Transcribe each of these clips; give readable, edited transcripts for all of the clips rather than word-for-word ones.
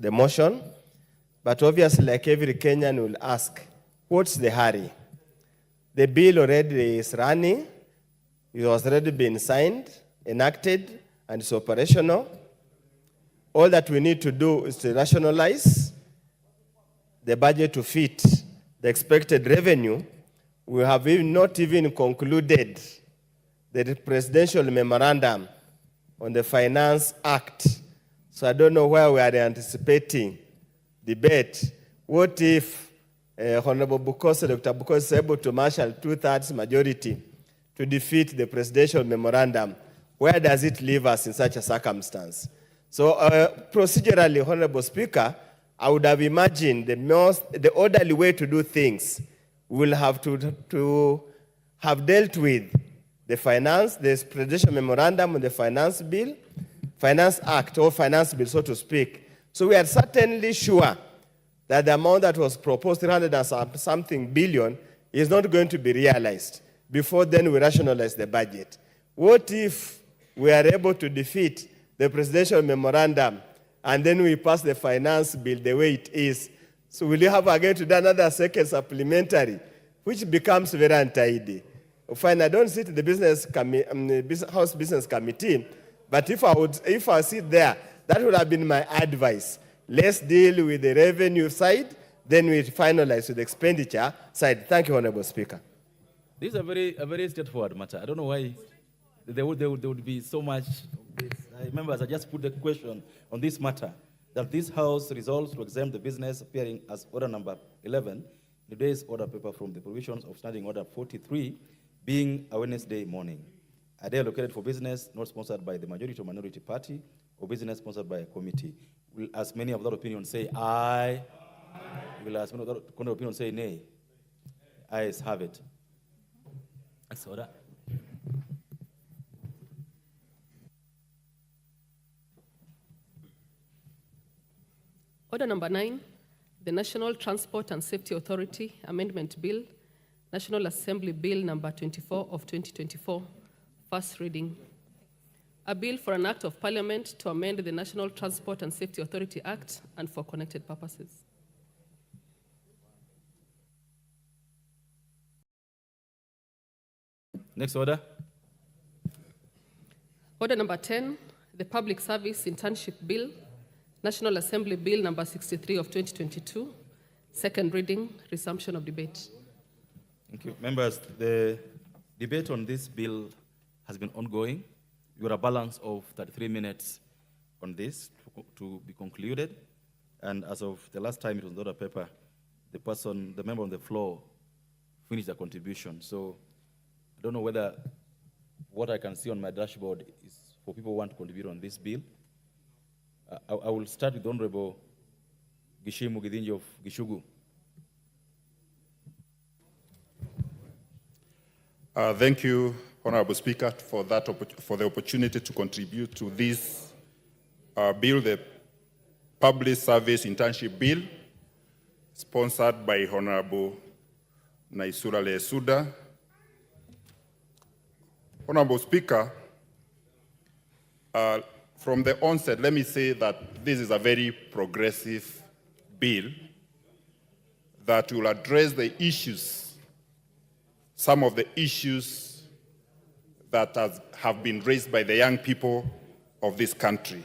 the motion. But obviously, like every Kenyan will ask, what's the hurry? The bill already is running. It has already been signed, enacted, and it's operational. All that we need to do is to rationalize the budget to fit the expected revenue. We have not even concluded the presidential memorandum on the Finance Act. So I don't know where we are anticipating debate. What if Honorable Bukoso, Dr. Bukoso is able to marshal 2/3 majority to defeat the presidential memorandum? Where does it leave us in such a circumstance? So procedurally, Honorable Speaker, I would have imagined the orderly way to do things will have to have dealt with the presidential memorandum on the Finance Act, or Finance Bill, so to speak. So we are certainly sure that the amount that was proposed, 300 and something billion, is not going to be realized. Before then, we rationalize the budget. What if we are able to defeat the presidential memorandum and then we pass the Finance Bill the way it is? So will you have again to do another second supplementary, which becomes very untidy? Fine, I don't sit in the House Business Committee, but if I sit there, that would have been my advice. Let's deal with the revenue side, then we finalize with the expenditure side. Thank you, Honorable Speaker. This is a very straightforward matter. I don't know why there would be so much. Members, I just put the question on this matter, that this House resolves to exempt the business appearing as order number 11, today's order paper from the provisions of Standing Order 43, being a Wednesday morning. A day allocated for business not sponsored by the majority or minority party, or business sponsored by a committee. Will as many of that opinion say aye? Will as many of that opinion say nay? Ayes have it. Next order. Order number 9, the National Transport and Safety Authority Amendment Bill, National Assembly Bill number 24 of 2024, first reading. A bill for an act of Parliament to amend the National Transport and Safety Authority Act and for connected purposes. Next order. Order number 10, the Public Service Internship Bill, National Assembly Bill number 63 of 2022, second reading, resumption of debate. Thank you. Members, the debate on this bill has been ongoing. You got a balance of 33 minutes on this to be concluded. And as of the last time it was on the order paper, the member on the floor finished their contribution. So I don't know whether what I can see on my dashboard is for people who want to contribute on this bill. I will start with Honorable Gishimu Gidinji of Gishugu. Thank you, Honorable Speaker, for the opportunity to contribute to this bill, the Public Service Internship Bill, sponsored by Honorable Naisura Lesuda. Honorable Speaker, from the onset, let me say that this is a very progressive bill that will address the issues, some of the issues that have been raised by the young people of this country,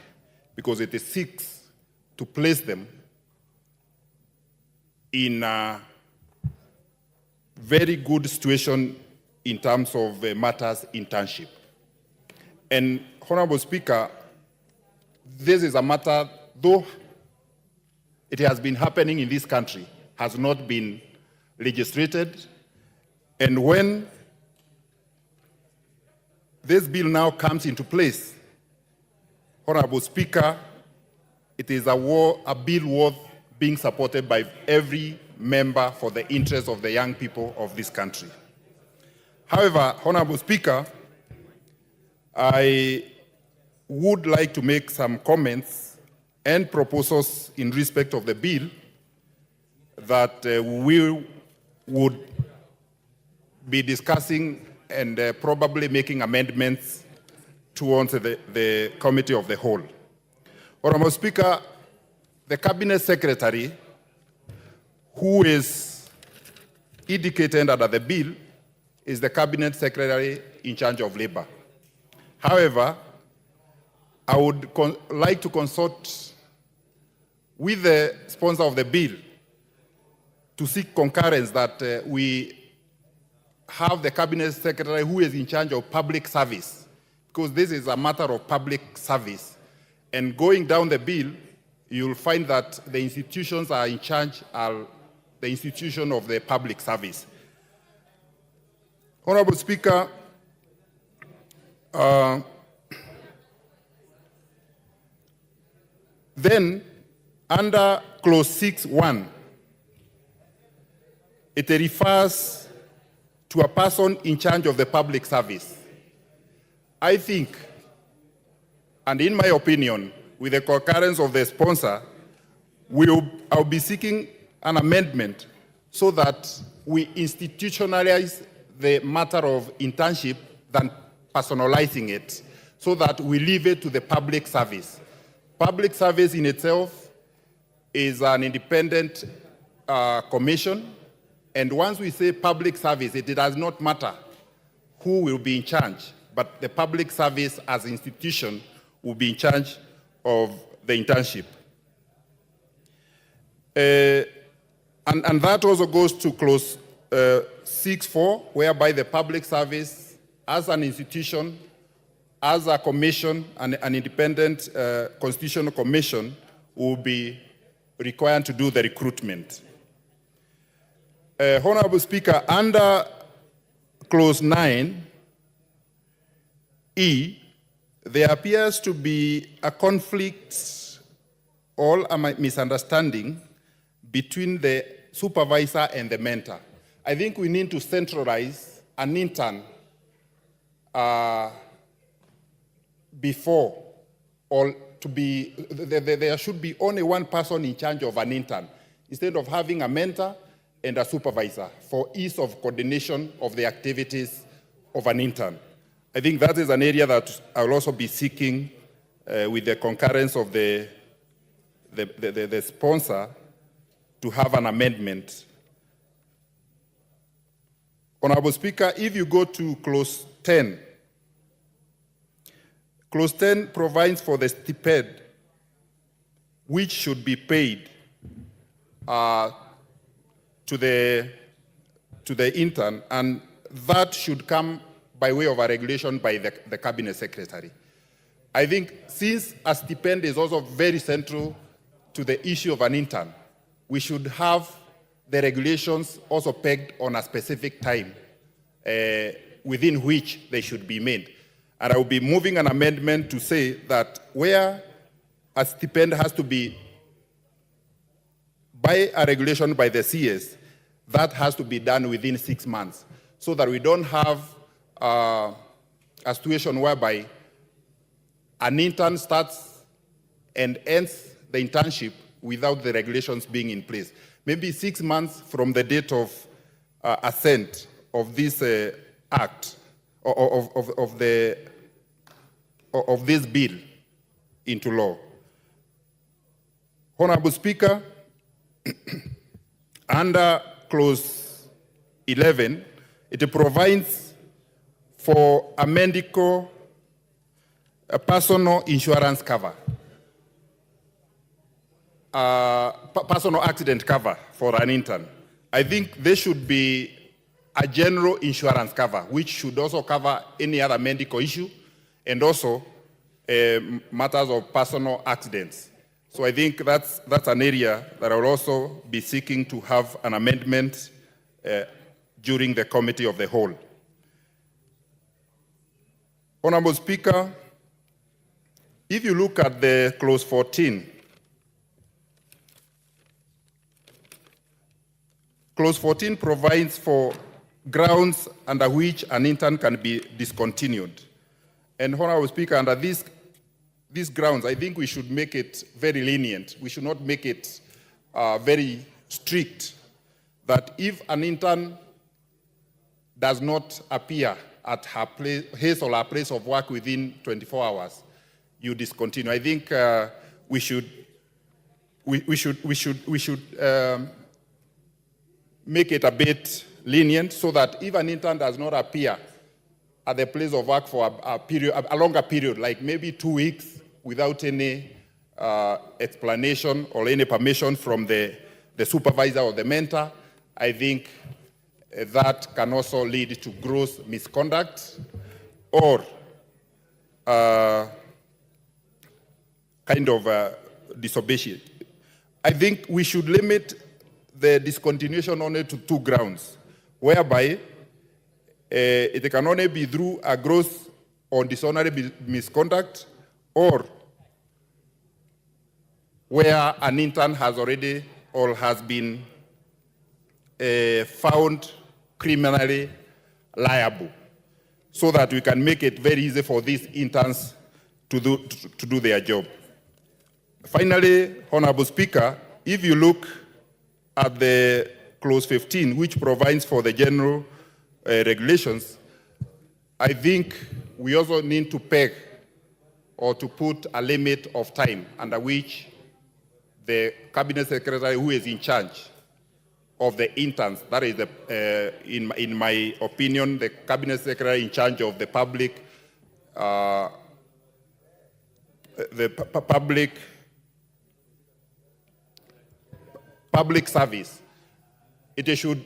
because it seeks to place them in a very good situation in terms of matters internship. And Honorable Speaker, this is a matter, though it has been happening in this country, has not been legislated. And when this bill now comes into place, Honorable Speaker, it is a bill worth being supported by every member for the interest of the young people of this country. However, Honorable Speaker, I would like to make some comments and proposals in respect of the bill that we would be discussing and probably making amendments towards the Committee of the Whole. Honorable Speaker, the cabinet secretary who is indicated under the bill is the cabinet secretary in charge of labor. However, I would like to consult with the sponsor of the bill to seek concurrence that we have the cabinet secretary who is in charge of public service, because this is a matter of public service. And going down the bill, you'll find that the institutions are in charge are the institution of the public service. Honorable Speaker, then under clause 6.1, it refers to a person in charge of the public service. I think, and in my opinion, with the concurrence of the sponsor, I'll be seeking an amendment so that we institutionalize the matter of internship than personalizing it, so that we leave it to the public service. Public service in itself is an independent commission, and once we say public service, it does not matter who will be in charge, but the public service as an institution will be in charge of the internship. And that also goes to clause 6.4, whereby the public service as an institution, as a commission, an independent constitutional commission will be required to do the recruitment. Honorable Speaker, under clause 9E, there appears to be a conflict or a misunderstanding between the supervisor and the mentor. I think we need to centralize an intern before, or to be, there should be only one person in charge of an intern, instead of having a mentor and a supervisor for ease of coordination of the activities of an intern. I think that is an area that I will also be seeking with the concurrence of the sponsor to have an amendment. Honorable Speaker, if you go to clause 10, clause 10 provides for the stipend which should be paid to the intern, and that should come by way of a regulation by the cabinet secretary. I think since a stipend is also very central to the issue of an intern, we should have the regulations also pegged on a specific time within which they should be made. And I will be moving an amendment to say that where a stipend has to be by a regulation by the CS, that has to be done within 6 months, so that we don't have a situation whereby an intern starts and ends the internship without the regulations being in place. Maybe 6 months from the date of assent of this act, of this bill into law. Honorable Speaker, under clause 11, it provides for a personal insurance cover, personal accident cover for an intern. I think there should be a general insurance cover, which should also cover any other medical issue and also matters of personal accidents. So I think that's an area that I will also be seeking to have an amendment during the committee of the whole. Honorable Speaker, if you look at the clause 14, clause 14 provides for grounds under which an intern can be discontinued. And Honorable Speaker, under these grounds, I think we should make it very lenient. We should not make it very strict, that if an intern does not appear at his or her place of work within 24 hours, you discontinue. I think we should we should make it a bit lenient so that if an intern does not appear at the place of work for a longer period, like maybe 2 weeks, without any explanation or any permission from the supervisor or the mentor, I think that can also lead to gross misconduct or kind of disobedience. I think we should limit the discontinuation only to 2 grounds, whereby it can only be through a gross or dishonorable misconduct, or where an intern has already or has been found criminally liable, so that we can make it very easy for these interns to do their job. Finally, Honorable Speaker, if you look at the clause 15, which provides for the general regulations, I think we also need to peg or to put a limit of time under which the Cabinet Secretary who is in charge of the interns, that is, in my opinion, the Cabinet Secretary in charge of the public service, it should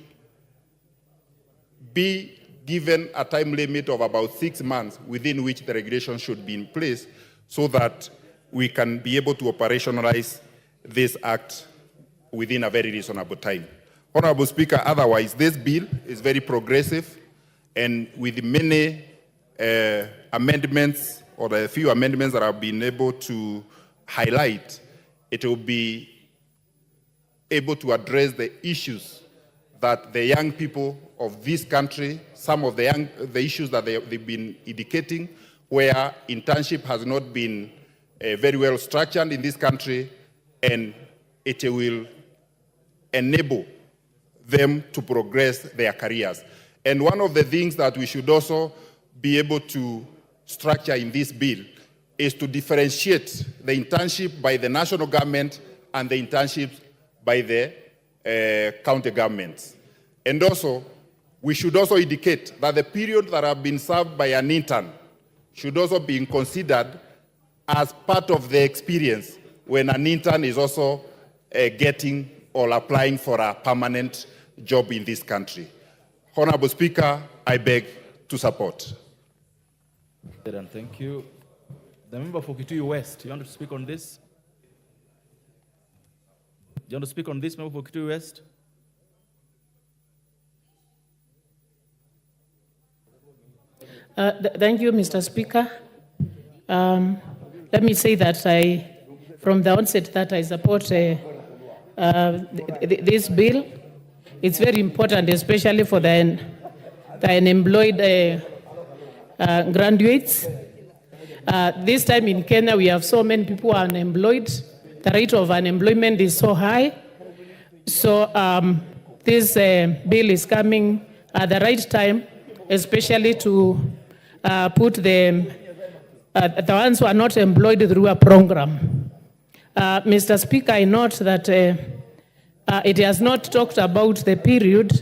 be given a time limit of about 6 months within which the regulation should be in place, so that we can be able to operationalize this act within a very reasonable time. Honorable Speaker, otherwise, this bill is very progressive, and with many amendments, or the few amendments that I've been able to highlight, it will be able to address the issues that the young people of this country, some of the issues that they've been indicating, where internship has not been very well structured in this country, and it will enable them to progress their careers. And one of the things that we should also be able to structure in this bill is to differentiate the internship by the national government and the internships by the county governments. And also, we should also indicate that the period that have been served by an intern should also be considered as part of the experience when an intern is also getting or applying for a permanent job in this country. Honorable Speaker, I beg to support. Thank you. The member for Kitui West, you want to speak on this? Do you want to speak on this, member for Kitui West? Thank you, Mr. Speaker. Let me say that from the onset, that I support this bill. It's very important, especially for the unemployed graduates. This time in Kenya, we have so many people unemployed. The rate of unemployment is so high. So this bill is coming at the right time, especially to put the ones who are not employed through a program. Mr. Speaker, I note that it has not talked about the period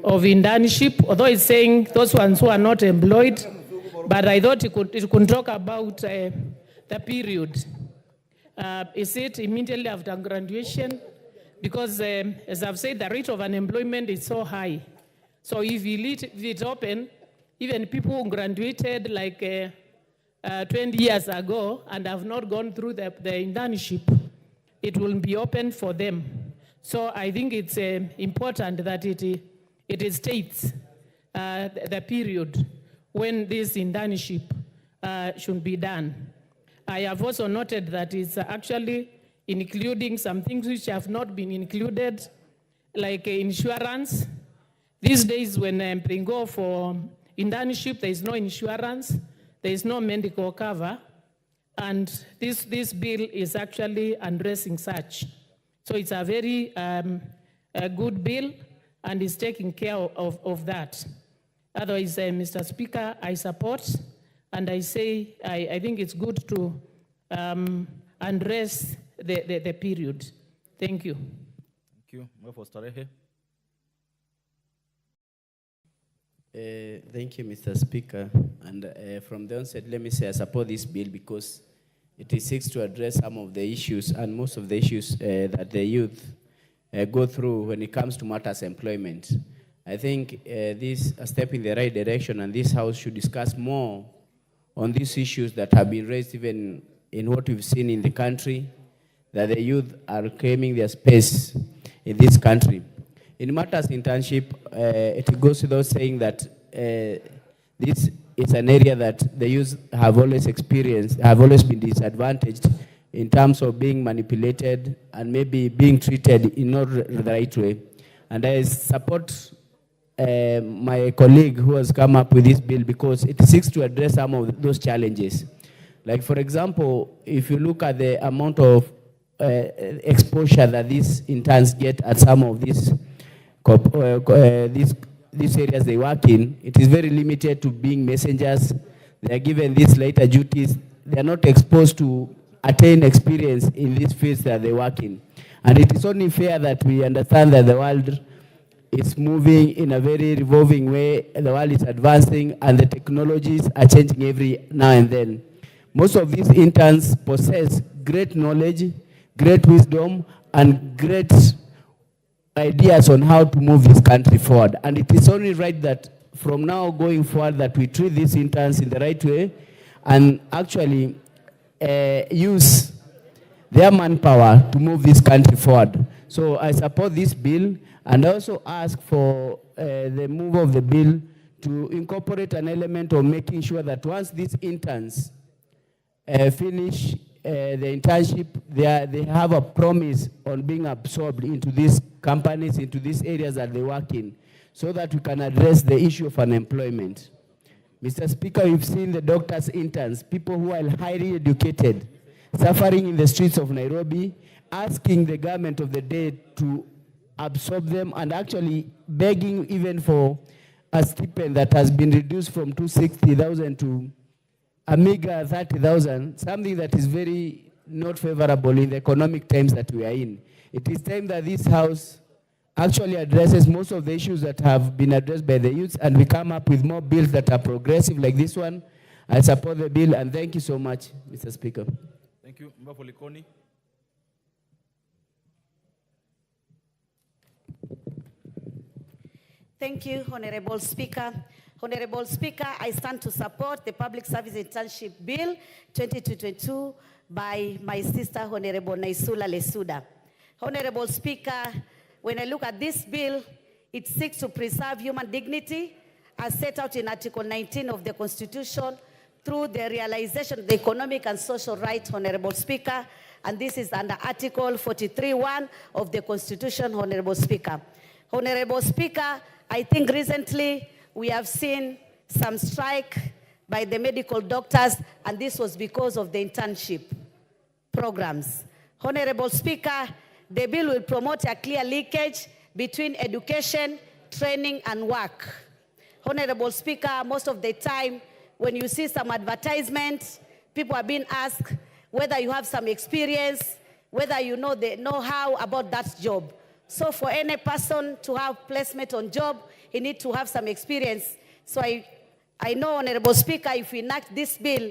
of internship, although it's saying those ones who are not employed, but I thought it could talk about the period. Is it immediately after graduation? Because as I've said, the rate of unemployment is so high. So if we leave it open, even people who graduated like 20 years ago and have not gone through the internship, it will be open for them. So I think it's important that it states the period when this internship should be done. I have also noted that it's actually including some things which have not been included, like insurance. These days when they go for internship, there is no insurance, there is no medical cover, and this bill is actually addressing such. So it's a very a good bill, and is taking care of that. Otherwise, Mr. Speaker, I support, and I say I think it's good to address the period. Thank you. Thank you. Member for Starehe. Thank you, Mr. Speaker. And from the onset, let me say I support this bill because it seeks to address some of the issues and most of the issues that the youth go through when it comes to matters employment. I think this is a step in the right direction, and this House should discuss more on these issues that have been raised even in what we've seen in the country, that the youth are claiming their space in this country. In matters internship, it goes without saying that this is an area that the youth have always experienced, have always been disadvantaged in terms of being manipulated and maybe being treated in not the right way. And I support my colleague who has come up with this bill because it seeks to address some of those challenges. Like, for example, if you look at the amount of exposure that these interns get at some of these areas they work in, it is very limited to being messengers. They are given these later duties. They are not exposed to attain experience in these fields that they work in. And it is only fair that we understand that the world is moving in a very revolving way, the world is advancing, and the technologies are changing every now and then. Most of these interns possess great knowledge, great wisdom, and great ideas on how to move this country forward. And it is only right that from now going forward that we treat these interns in the right way and actually use their manpower to move this country forward. So I support this bill and also ask for the move of the bill to incorporate an element of making sure that once these interns finish the internship, they have a promise on being absorbed into these companies, into these areas that they work in, so that we can address the issue of unemployment. Mr. Speaker, we've seen the doctors' interns, people who are highly educated, suffering in the streets of Nairobi, asking the government of the day to absorb them and actually begging even for a stipend that has been reduced from 260,000 to a meager 30,000, something that is very not favorable in the economic times that we are in. It is time that this House actually addresses most of the issues that have been addressed by the youth, and we come up with more bills that are progressive like this one. I support the bill, and thank you so much, Mr. Speaker. Thank you. Member for Likoni. Thank you, Honorable Speaker. Honorable Speaker, I stand to support the Public Service Internship Bill 2022 by my sister, Honorable Naisula Lesuda. Honorable Speaker, when I look at this bill, it seeks to preserve human dignity as set out in Article 19 of the Constitution through the realization of the economic and social rights, Honorable Speaker, and this is under Article 43(1) of the Constitution, Honorable Speaker. Honorable Speaker, I think recently we have seen some strike by the medical doctors, and this was because of the internship programs. Honorable Speaker, the bill will promote a clear linkage between education, training, and work. Honorable Speaker, most of the time when you see some advertisements, people are being asked whether you have some experience, whether you know the know-how about that job. So for any person to have placement on job, he needs to have some experience. So I know, Honorable Speaker, if we enact this bill,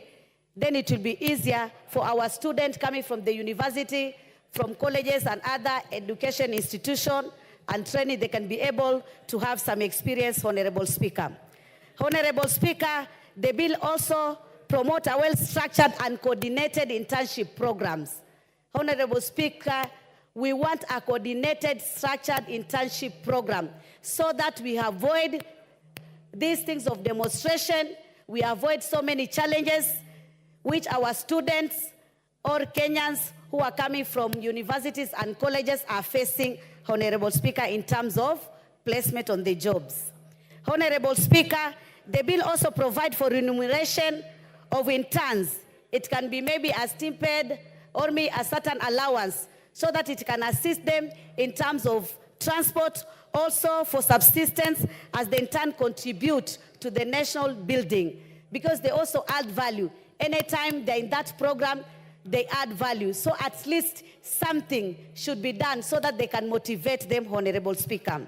then it will be easier for our students coming from the university, from colleges and other education institutions and training, they can be able to have some experience, Honorable Speaker. Honorable Speaker, the bill also promotes a well-structured and coordinated internship programs. Honorable Speaker, we want a coordinated, structured internship program so that we avoid these things of demonstration, we avoid so many challenges which our students or Kenyans who are coming from universities and colleges are facing, Honorable Speaker, in terms of placement on the jobs. Honorable Speaker, the bill also provides for remuneration of interns. It can be maybe a stipend or maybe a certain allowance so that it can assist them in terms of transport, also for subsistence as the intern contribute to the national building, because they also add value. Anytime they're in that program, they add value. So at least something should be done so that they can motivate them, Honorable Speaker.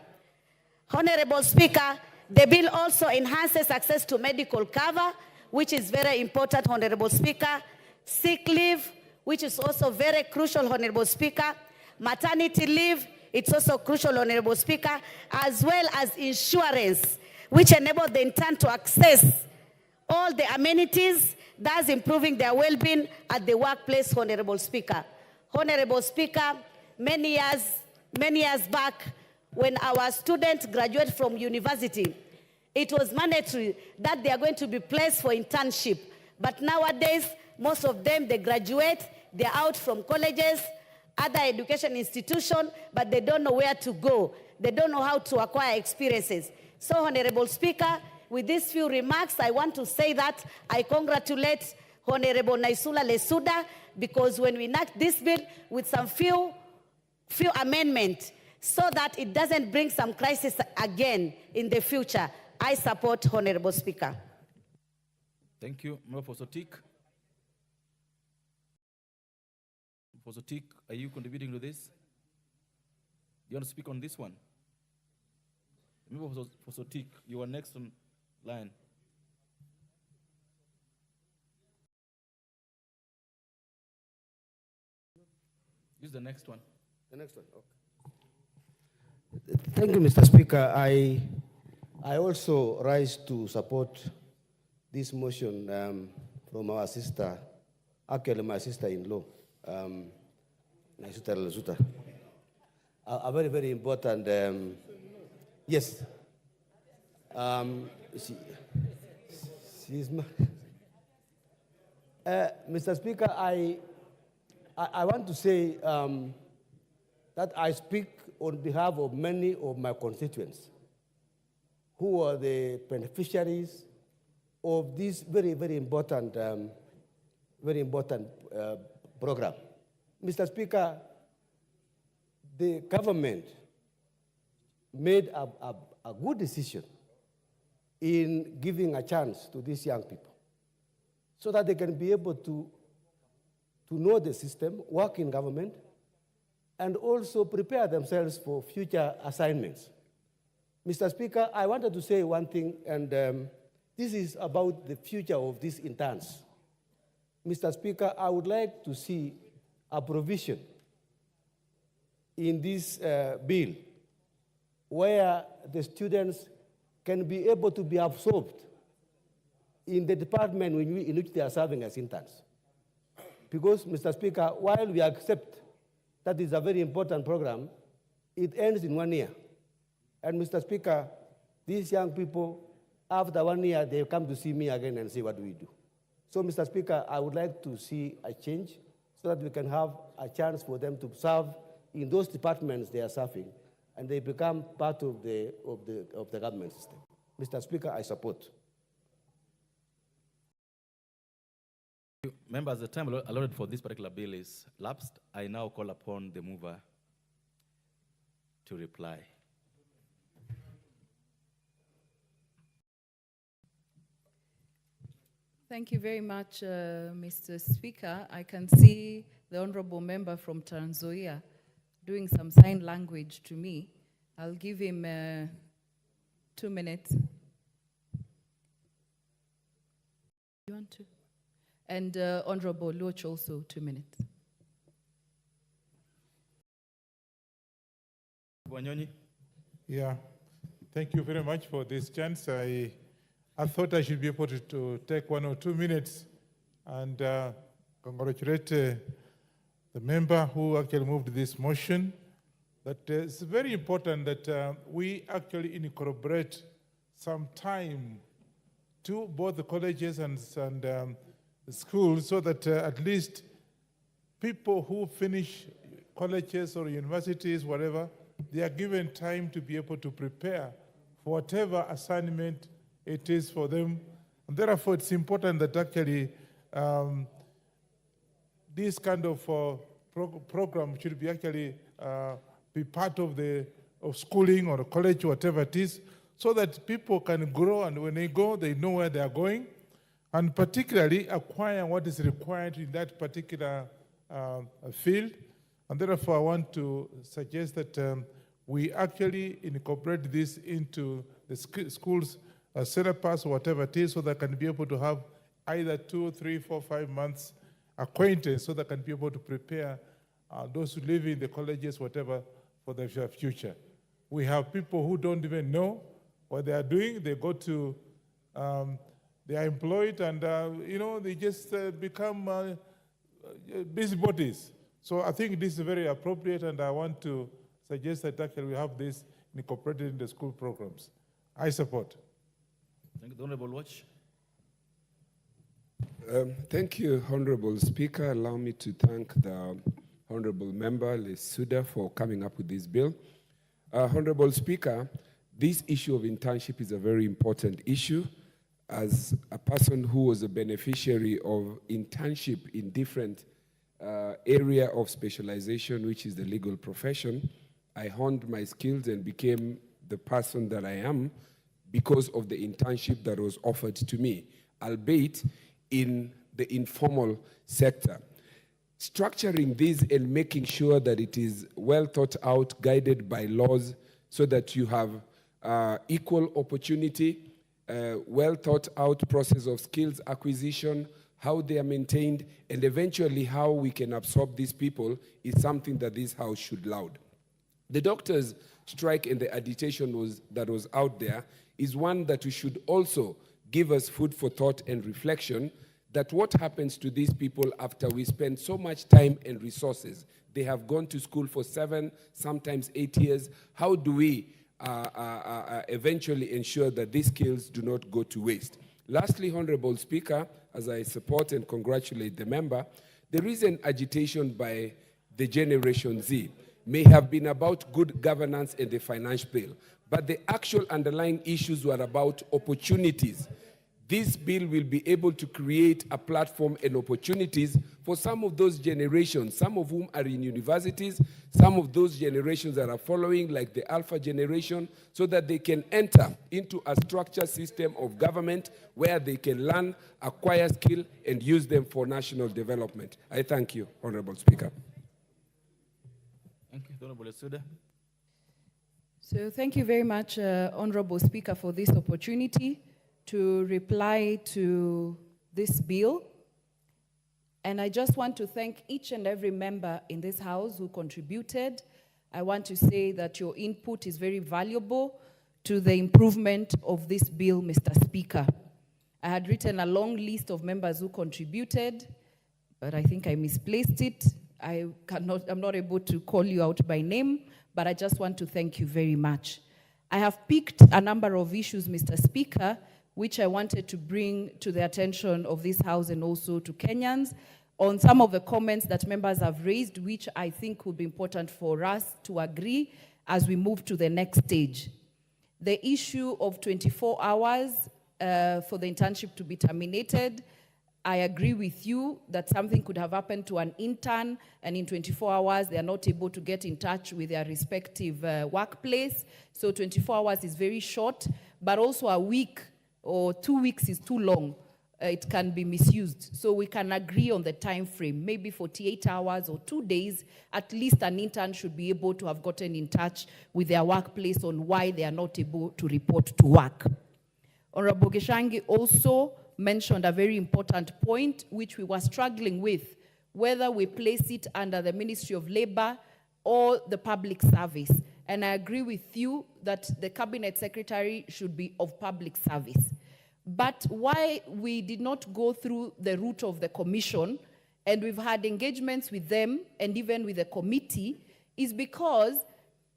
Honorable Speaker, the bill also enhances access to medical cover, which is very important, Honorable Speaker. Sick leave, which is also very crucial, Honorable Speaker. Maternity leave, it's also crucial, Honorable Speaker, as well as insurance, which enable the intern to access all the amenities, thus improving their well-being at the workplace, Honorable Speaker. Honorable Speaker, many years back, when our students graduate from university, it was mandatory that they are going to be placed for internship. But nowadays, most of them, they graduate, they're out from colleges, other education institutions, but they don't know where to go. They don't know how to acquire experiences. So, Honorable Speaker, with these few remarks, I want to say that I congratulate Honorable Naisula Lesuda, because when we enact this bill with some few amendments, so that it doesn't bring some crisis again in the future, I support, Honorable Speaker. Thank you. Member for Sotik. For Sotik, are you contributing to this? Do you want to speak on this one? Member for Sotik, you are next on line. Use the next one. The next one, okay. Thank you, Mr. Speaker. I also rise to support this motion from our sister, actually my sister-in-law, Naisuta Lesuta. A very, very important, yes. She's Mr. Speaker, I want to say that I speak on behalf of many of my constituents who are the beneficiaries of this very, very important program. Mr. Speaker, the government made a good decision in giving a chance to these young people so that they can be able to know the system, work in government, and also prepare themselves for future assignments. Mr. Speaker, I wanted to say one thing, and this is about the future of these interns. Mr. Speaker, I would like to see a provision in this bill where the students can be able to be absorbed in the department in which they are serving as interns. Because, Mr. Speaker, while we accept that is a very important program, it ends in 1 year. And, Mr. Speaker, these young people, after 1 year, they come to see me again and say, what do we do? So, Mr. Speaker, I would like to see a change so that we can have a chance for them to serve in those departments they are serving, and they become part of the government system. Mr. Speaker, I support. Members, the time allotted for this particular bill is lapsed. I now call upon the mover to reply. Thank you very much, Mr. Speaker. I can see the honorable member from Trans Nzoia doing some sign language to me. I'll give him 2 minutes. You want to? And Honorable Loch also 2 minutes. Wanyonyi. Yeah, thank you very much for this chance. I thought I should be able to take 1 or 2 minutes and congratulate the member who actually moved this motion. That it's very important that we actually incorporate some time to both the colleges and schools so that at least people who finish colleges or universities, whatever, they are given time to be able to prepare for whatever assignment it is for them. And therefore, it's important that actually this kind of program should be actually be part of schooling or college, whatever it is, so that people can grow, and when they go, they know where they are going. and particularly acquire what is required in that particular field. And therefore, I want to suggest that we actually incorporate this into the schools syllabus or whatever it is, so that can be able to have either 2, 3, 4, 5 months acquaintance, so that can be able to prepare those who live in the colleges, whatever, for their future. We have people who don't even know what they are doing. They go to, they are employed, and they just become busybodies. So I think this is very appropriate, and I want to suggest that actually we have this incorporated in the school programs. I support. Thank you, Honorable Watch. Thank you, Honorable Speaker. Allow me to thank the Honorable Member Lesuda for coming up with this bill. Honorable Speaker, this issue of internship is a very important issue. As a person who was a beneficiary of internship in different area of specialization, which is the legal profession, I honed my skills and became the person that I am because of the internship that was offered to me, albeit in the informal sector. Structuring this and making sure that it is well thought out, guided by laws, so that you have equal opportunity, well thought out process of skills acquisition, how they are maintained, and eventually how we can absorb these people is something that this House should laud. The doctors' strike and the agitation that was out there is one that we should also give us food for thought and reflection, that what happens to these people after we spend so much time and resources. They have gone to school for 7, sometimes 8 years. How do we eventually ensure that these skills do not go to waste? Lastly, Honorable Speaker, as I support and congratulate the member, there is an agitation by the Generation Z. May have been about good governance and the finance bill, but the actual underlying issues were about opportunities. This bill will be able to create a platform and opportunities for some of those generations, some of whom are in universities, some of those generations that are following, like the Alpha generation, so that they can enter into a structured system of government where they can learn, acquire skill, and use them for national development. I thank you, Honorable Speaker. Thank you, Honorable Lesuda. So thank you very much, Honorable Speaker, for this opportunity to reply to this bill. And I just want to thank each and every member in this House who contributed. I want to say that your input is very valuable to the improvement of this bill, Mr. Speaker. I had written a long list of members who contributed, but I think I misplaced it. I'm not able to call you out by name, but I just want to thank you very much. I have picked a number of issues, Mr. Speaker, which I wanted to bring to the attention of this House and also to Kenyans on some of the comments that members have raised, which I think will be important for us to agree as we move to the next stage. The issue of 24 hours for the internship to be terminated, I agree with you that something could have happened to an intern, and in 24 hours they are not able to get in touch with their respective workplace. So 24 hours is very short, but also a week or 2 weeks is too long. It can be misused. So we can agree on the time frame, maybe 48 hours or 2 days. At least an intern should be able to have gotten in touch with their workplace on why they are not able to report to work. Honorable Geshangi also mentioned a very important point, which we were struggling with, whether we place it under the Ministry of Labor or the public service. And I agree with you that the Cabinet Secretary should be of public service. But why we did not go through the route of the Commission, and we've had engagements with them and even with the committee, is because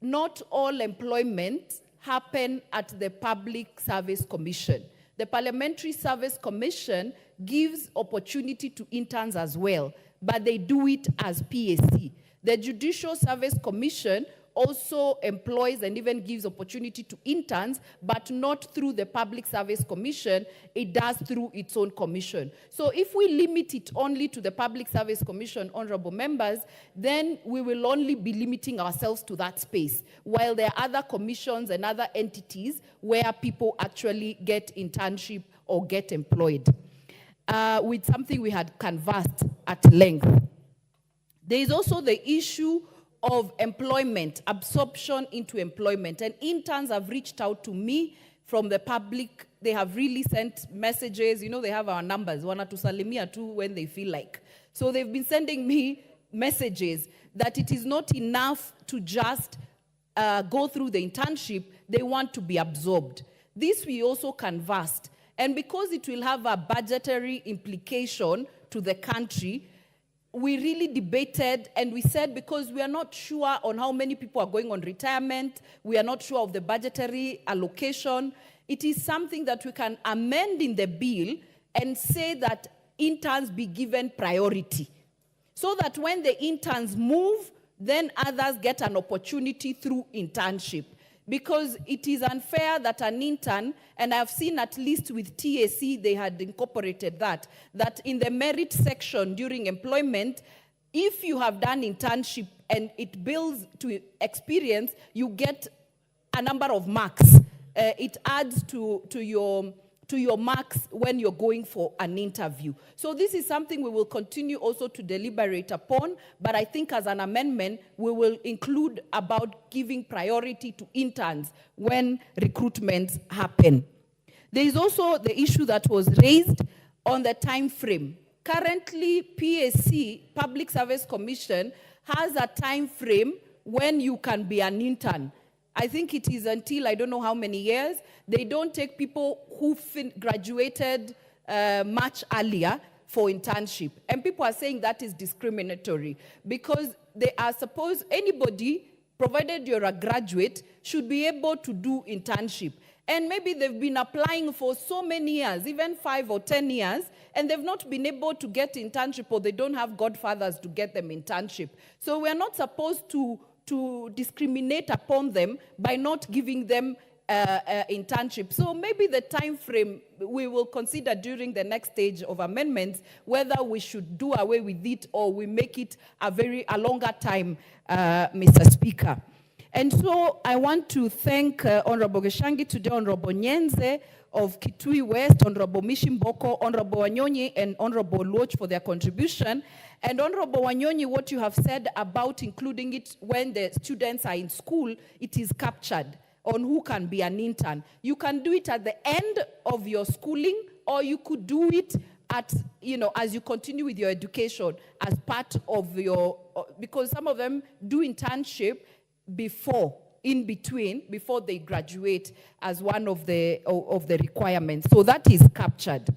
not all employment happen at the Public Service Commission. The Parliamentary Service Commission gives opportunity to interns as well, but they do it as PSC. The Judicial Service Commission also employs and even gives opportunity to interns, but not through the Public Service Commission. It does through its own commission. So if we limit it only to the Public Service Commission, honorable members, then we will only be limiting ourselves to that space, while there are other commissions and other entities where people actually get internship or get employed. with something we had canvassed at length. There is also the issue of employment, absorption into employment. And interns have reached out to me from the public. They have really sent messages. You know, they have our numbers, wanatusalimia tu when they feel like. So they've been sending me messages that it is not enough to just go through the internship. They want to be absorbed. This we also canvassed. And because it will have a budgetary implication to the country, we really debated and we said, because we are not sure on how many people are going on retirement, we are not sure of the budgetary allocation, it is something that we can amend in the bill and say that interns be given priority. So that when the interns move, then others get an opportunity through internship. Because it is unfair that an intern, and I've seen at least with TAC, they had incorporated that in the merit section during employment, if you have done internship and it builds to experience, you get a number of marks. It adds to your marks when you're going for an interview. So this is something we will continue also to deliberate upon, but I think as an amendment, we will include about giving priority to interns when recruitments happen. There is also the issue that was raised on the time frame. Currently, PSC, Public Service Commission, has a time frame when you can be an intern. I think it is until I don't know how many years. They don't take people who graduated much earlier for internship. And people are saying that is discriminatory because they are supposed, anybody, provided you're a graduate, should be able to do internship. And maybe they've been applying for so many years, even 5 or 10 years, and they've not been able to get internship, or they don't have godfathers to get them internship. So we're not supposed to discriminate upon them by not giving them internship. So maybe the time frame we will consider during the next stage of amendments, whether we should do away with it or we make it a longer time, Mr. Speaker. And so I want to thank Honorable Geshangi today, Honorable Nyenze of Kitui West, Honorable Mishimboko, Honorable Wanyonyi, and Honorable Luoch for their contribution. And Honorable Wanyonyi, what you have said about including it when the students are in school, it is captured on who can be an intern. You can do it at the end of your schooling, or you could do it at, as you continue with your education as part of your, because some of them do internship in between, before they graduate as one of the requirements. So that is captured.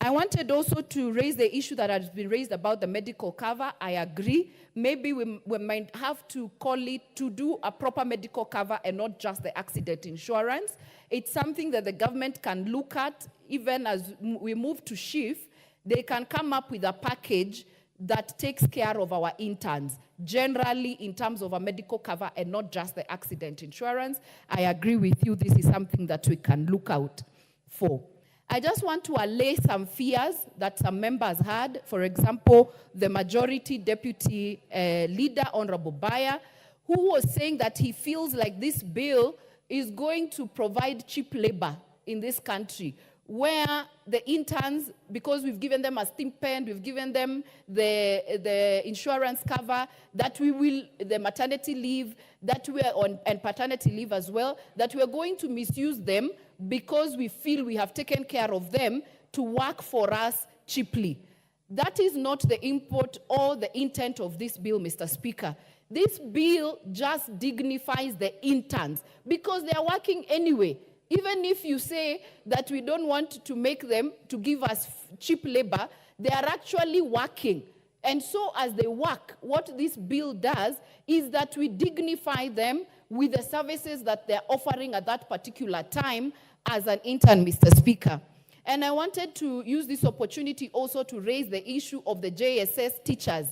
I wanted also to raise the issue that has been raised about the medical cover. I agree. Maybe we might have to call it to do a proper medical cover and not just the accident insurance. It's something that the government can look at, even as we move to shift. They can come up with a package that takes care of our interns, generally in terms of a medical cover and not just the accident insurance. I agree with you. This is something that we can look out for. I just want to allay some fears that some members had. For example, the majority deputy leader, Honorable Baya, who was saying that he feels like this bill is going to provide cheap labor in this country, where the interns, because we've given them a stipend, we've given them the insurance cover, that we will, the maternity leave, that we are on, and paternity leave as well, that we are going to misuse them because we feel we have taken care of them to work for us cheaply. That is not the import or the intent of this bill, Mr. Speaker. This bill just dignifies the interns because they are working anyway. Even if you say that we don't want to make them to give us cheap labor, they are actually working. And so as they work, what this bill does is that we dignify them with the services that they're offering at that particular time as an intern, Mr. Speaker. And I wanted to use this opportunity also to raise the issue of the JSS teachers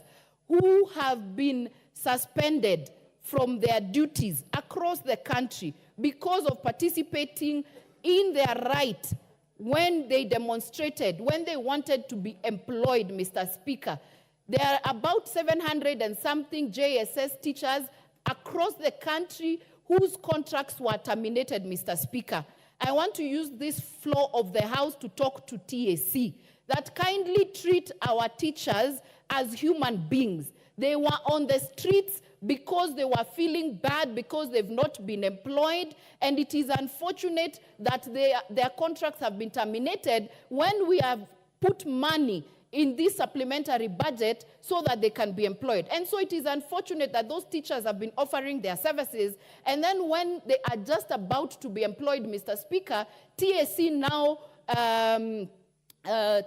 who have been suspended from their duties across the country because of participating in their right when they demonstrated, when they wanted to be employed, Mr. Speaker. There are about 700 and something JSS teachers across the country whose contracts were terminated, Mr. Speaker. I want to use this floor of the House to talk to TAC that kindly treat our teachers as human beings. They were on the streets because they were feeling bad because they've not been employed, and it is unfortunate that their contracts have been terminated when we have put money in this supplementary budget so that they can be employed. And so it is unfortunate that those teachers have been offering their services, and then when they are just about to be employed, Mr. Speaker, TSC now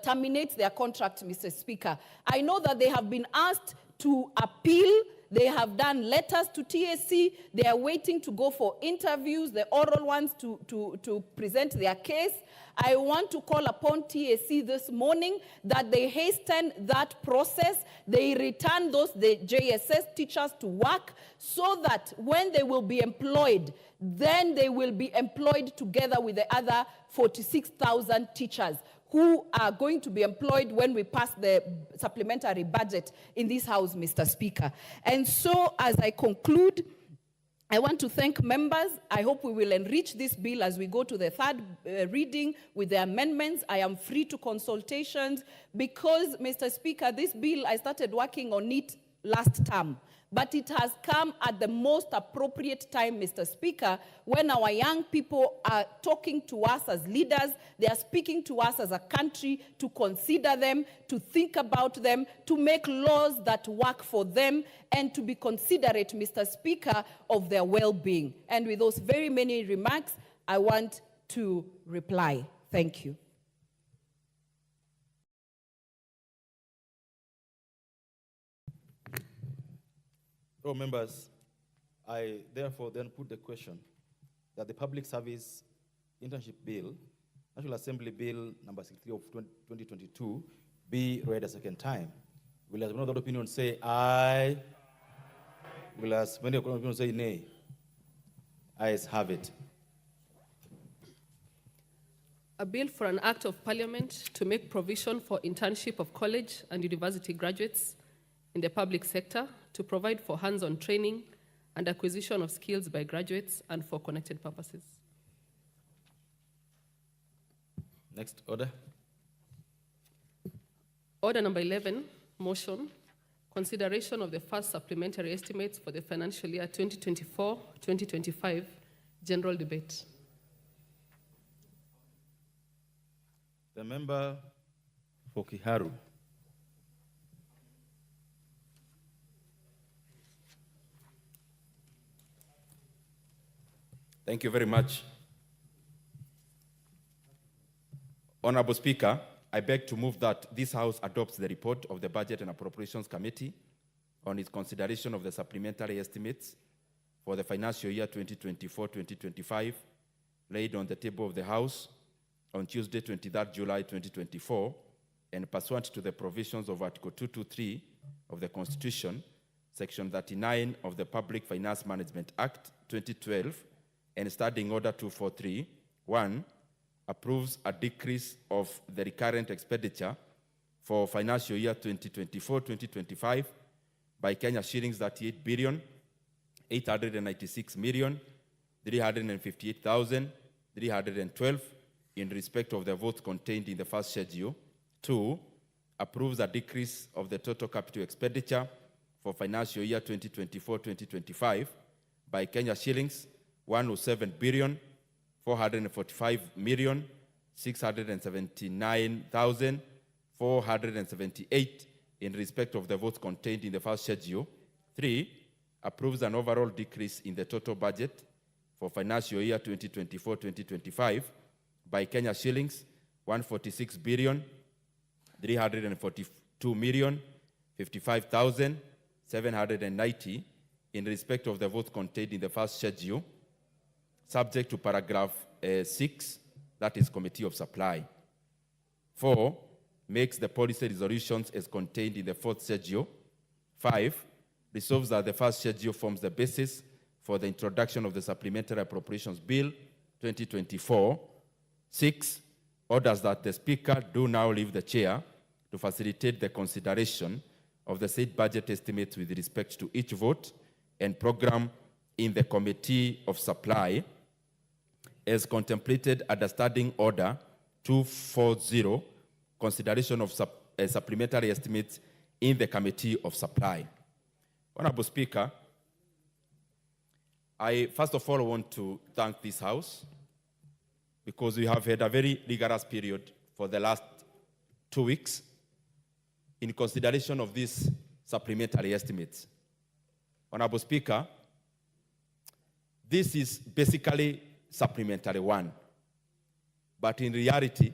terminates their contract, Mr. Speaker. I know that they have been asked to appeal. They have done letters to TSC. They are waiting to go for interviews, the oral ones, to present their case. I want to call upon TSC this morning that they hasten that process. They return the JSS teachers to work so that when they will be employed, then they will be employed together with the other 46,000 teachers who are going to be employed when we pass the supplementary budget in this House, Mr. Speaker. And so, as I conclude, I want to thank members. I hope we will enrich this bill as we go to the third reading with the amendments. I am free to consultations because, Mr. Speaker, this bill, I started working on it last term. But it has come at the most appropriate time, Mr. Speaker, when our young people are talking to us as leaders. They are speaking to us as a country to consider them, to think about them, to make laws that work for them, and to be considerate, Mr. Speaker, of their well-being. And with those very many remarks, I want to reply. Thank you. So, members, I therefore then put the question that the Public Service Internship Bill, National Assembly Bill number 63 of 2022, be read a second time. Will as many of that opinion say aye? Will as many of that opinion say nay? Ayes have it. A bill for an act of parliament to make provision for internship of college and university graduates in the public sector, to provide for hands-on training and acquisition of skills by graduates and for connected purposes. Next order. Order number 11, motion, consideration of the first supplementary estimates for the financial year 2024-2025, general debate. The member for Kiharu. Thank you very much. Honorable Speaker, I beg to move that this House adopts the report of the Budget and Appropriations Committee on its consideration of the supplementary estimates for the financial year 2024-2025 laid on the table of the House on Tuesday, 23rd July 2024, and pursuant to the provisions of Article 223 of the Constitution, Section 39 of the Public Finance Management Act 2012, and Standing Order 243, 1, approves a decrease of the recurrent expenditure for financial year 2024-2025 by Kenya shillings 38 billion 896 million 358,312 in respect of the votes contained in the first schedule. 2, approves a decrease of the total capital expenditure for financial year 2024-2025 by Kenya shillings 107 billion 445 million 679,478 in respect of the votes contained in the first schedule. 3, approves an overall decrease in the total budget for financial year 2024-2025 by Kenya shillings 146 billion 342 million 55,790 in respect of the votes contained in the first schedule, subject to paragraph 6, that is Committee of Supply. 4, makes the policy resolutions as contained in the fourth schedule. 5, resolves that the first schedule forms the basis for the introduction of the Supplementary Appropriations Bill 2024. 6, orders that the Speaker do now leave the chair to facilitate the consideration of the said budget estimates with respect to each vote and program in the Committee of Supply, as contemplated under Standing Order 240 consideration of supplementary estimates in the Committee of Supply. Honorable Speaker, I first of all want to thank this House because we have had a very rigorous period for the last 2 weeks in consideration of these supplementary estimates. Honorable Speaker, this is basically supplementary one, but in reality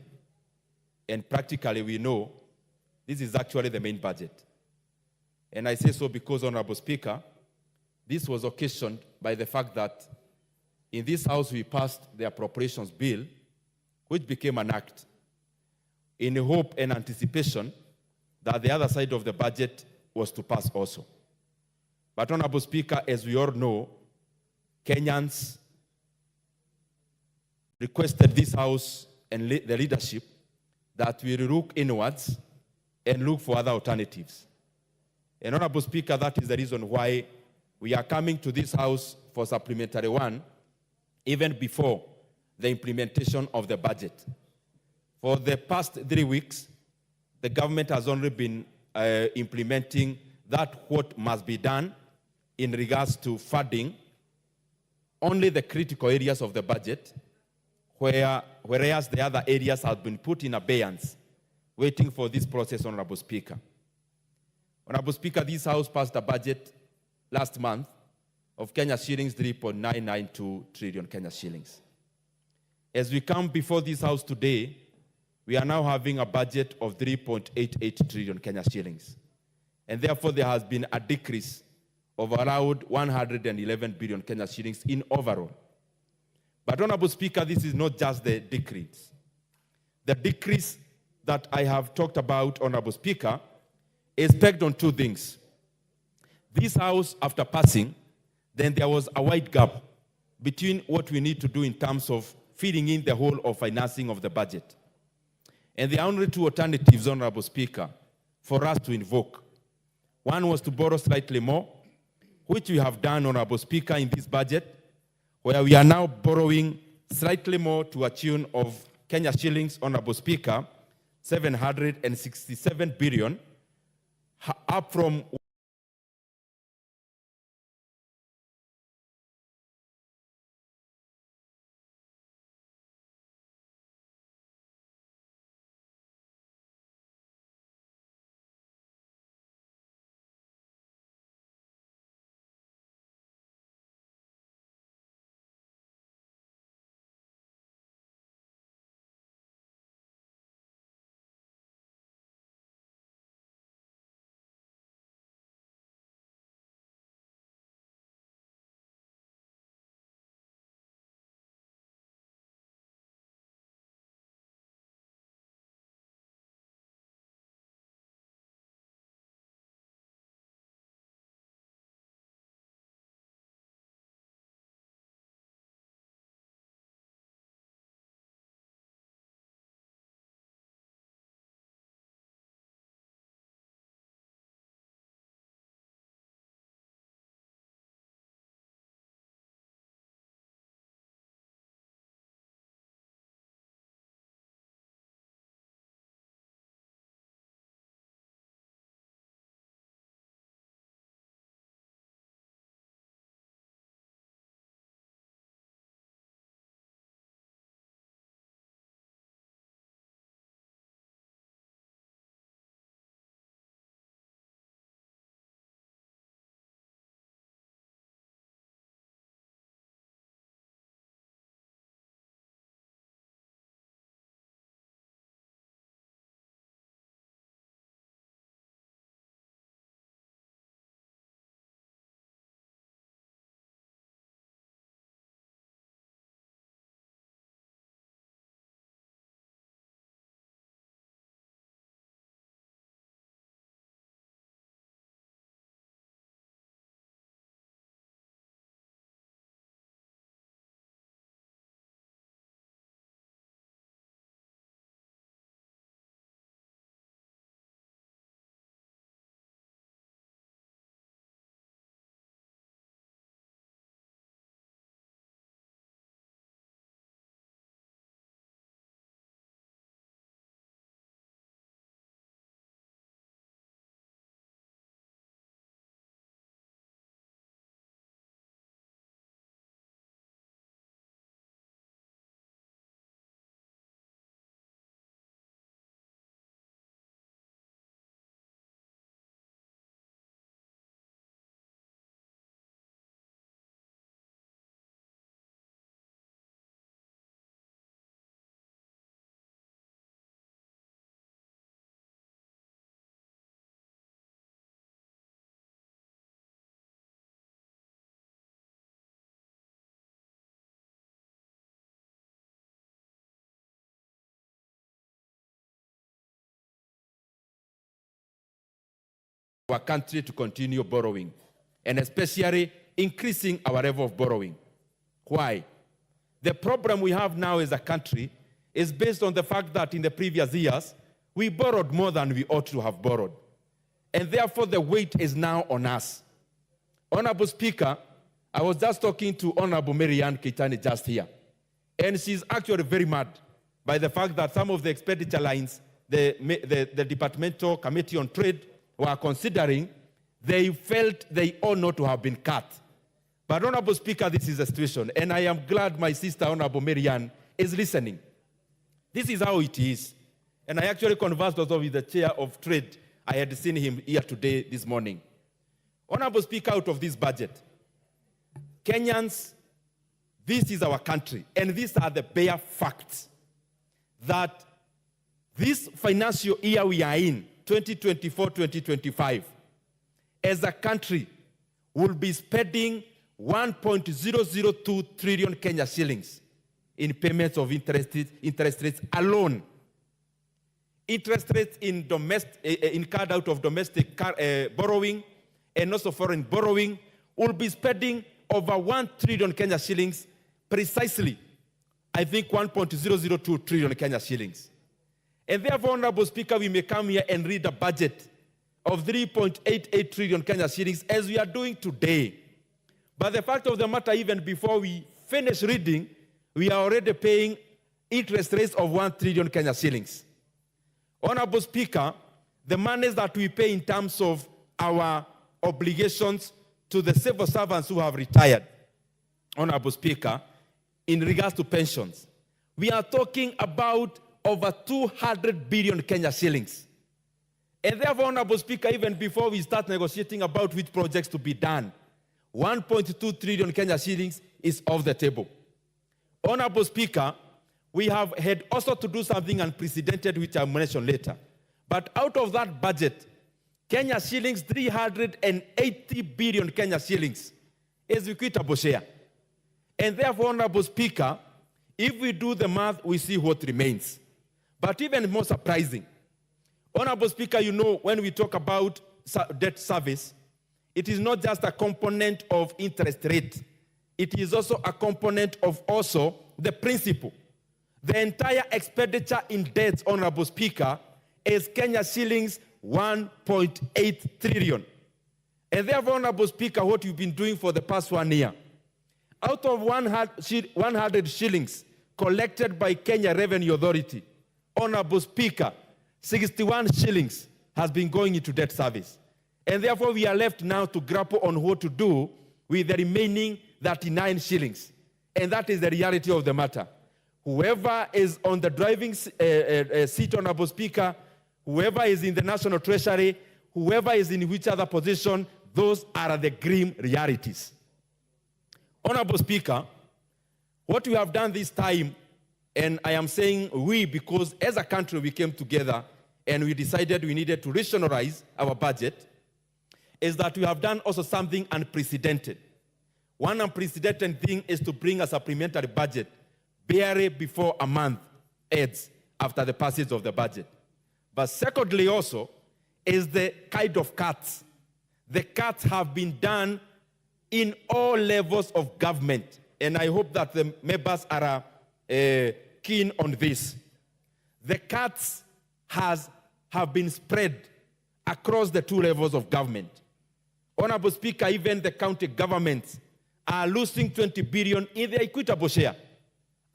and practically we know this is actually the main budget. And I say so because, Honorable Speaker, this was occasioned by the fact that in this House we passed the appropriations bill, which became an act, in hope and anticipation that the other side of the budget was to pass also. But, Honorable Speaker, as we all know, Kenyans requested this House and the leadership that we look inwards and look for other alternatives. And, Honorable Speaker, that is the reason why we are coming to this House for supplementary one even before the implementation of the budget. For the past 3 weeks, the government has only been implementing that what must be done in regards to funding only the critical areas of the budget, whereas the other areas have been put in abeyance, waiting for this process, Honorable Speaker. Honorable Speaker, this House passed a budget last month of Kenya shillings 3.992 trillion Kenya shillings. As we come before this House today, we are now having a budget of 3.88 trillion Kenya shillings. And therefore, there has been a decrease of around 111 billion Kenya shillings in overall. But, Honorable Speaker, this is not just the decrease. The decrease that I have talked about, Honorable Speaker, is pegged on two things. This House, after passing, then there was a wide gap between what we need to do in terms of filling in the whole of financing of the budget. And there are only two alternatives, Honorable Speaker, for us to invoke. One was to borrow slightly more, which we have done, Honorable Speaker, in this budget, where we are now borrowing slightly more to a tune of Kenya shillings, Honorable Speaker, 767 billion, up from our country to continue borrowing, and especially increasing our level of borrowing. Why? The problem we have now as a country is based on the fact that in the previous years, we borrowed more than we ought to have borrowed. And therefore, the weight is now on us. Honorable Speaker, I was just talking to Honorable Marianne Keitani just here. And she's actually very mad by the fact that some of the expenditure lines the Departmental Committee on Trade were considering, they felt they ought not to have been cut. But Honorable Speaker, this is the situation. And I am glad my sister, Honorable Marianne, is listening. This is how it is. And I actually conversed also with the chair of trade. I had seen him here today, this morning. Honorable Speaker, out of this budget, Kenyans, this is our country. And these are the bare facts that this financial year we are in, 2024-2025, as a country, will be spending 1.002 trillion Kenya shillings in payments of interest rates alone. Interest rates in incurred out of domestic borrowing and also foreign borrowing will be spending over 1 trillion Kenya shillings, precisely, I think 1.002 trillion Kenya shillings. And therefore, Honorable Speaker, we may come here and read a budget of 3.88 trillion Kenya shillings as we are doing today. But the fact of the matter, even before we finish reading, we are already paying interest rates of 1 trillion Kenya shillings. Honorable Speaker, the monies that we pay in terms of our obligations to the civil servants who have retired, Honorable Speaker, in regards to pensions, we are talking about over 200 billion Kenya shillings. And therefore, Honorable Speaker, even before we start negotiating about which projects to be done, 1.2 trillion Kenya shillings is off the table. Honorable Speaker, we have had also to do something unprecedented, which I'll mention later. But out of that budget, Kenya shillings, 380 billion Kenya shillings is equitable share. And therefore, Honorable Speaker, if we do the math, we see what remains. But even more surprising, Honorable Speaker, you know, when we talk about debt service, it is not just a component of interest rate. It is also a component of also the principal. The entire expenditure in debt, Honorable Speaker, is Kenya shillings 1.8 trillion. And therefore, Honorable Speaker, what you've been doing for the past 1 year, out of 100 shillings collected by Kenya Revenue Authority, Honorable Speaker, 61 shillings has been going into debt service. And therefore, we are left now to grapple on what to do with the remaining 39 shillings. And that is the reality of the matter. Whoever is on the driving seat, Honorable Speaker, whoever is in the National Treasury, whoever is in which other position, those are the grim realities. Honorable Speaker, what we have done this time, and I am saying we because as a country we came together and we decided we needed to rationalize our budget, is that we have done also something unprecedented. One unprecedented thing is to bring a supplementary budget barely before a month ends after the passage of the budget. But secondly also is the kind of cuts. The cuts have been done in all levels of government. And I hope that the members are keen on this. The cuts have been spread across the 2 levels of government. Honorable Speaker, even the county governments are losing 20 billion in their equitable share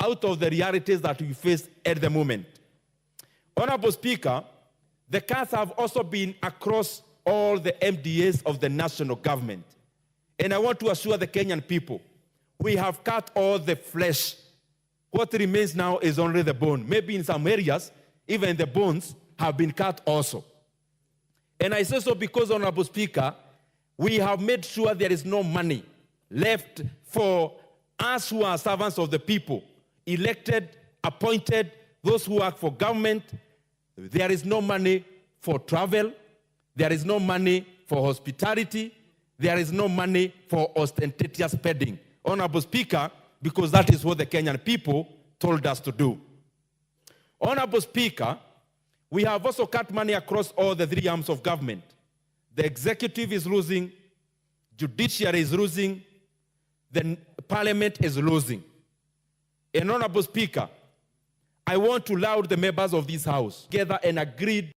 out of the realities that we face at the moment. Honorable Speaker, the cuts have also been across all the MDAs of the national government. And I want to assure the Kenyan people, we have cut all the flesh. What remains now is only the bone. Maybe in some areas, even the bones have been cut also. And I say so because, Honorable Speaker, we have made sure there is no money left for us who are servants of the people, elected, appointed, those who work for government. There is no money for travel. There is no money for hospitality. There is no money for ostentatious spending. Honorable Speaker, because that is what the Kenyan people told us to do. Honorable Speaker, we have also cut money across all the 3 arms of government. The executive is losing, judiciary is losing, the parliament is losing. And Honorable Speaker, I want to laud the members of this House together and agreed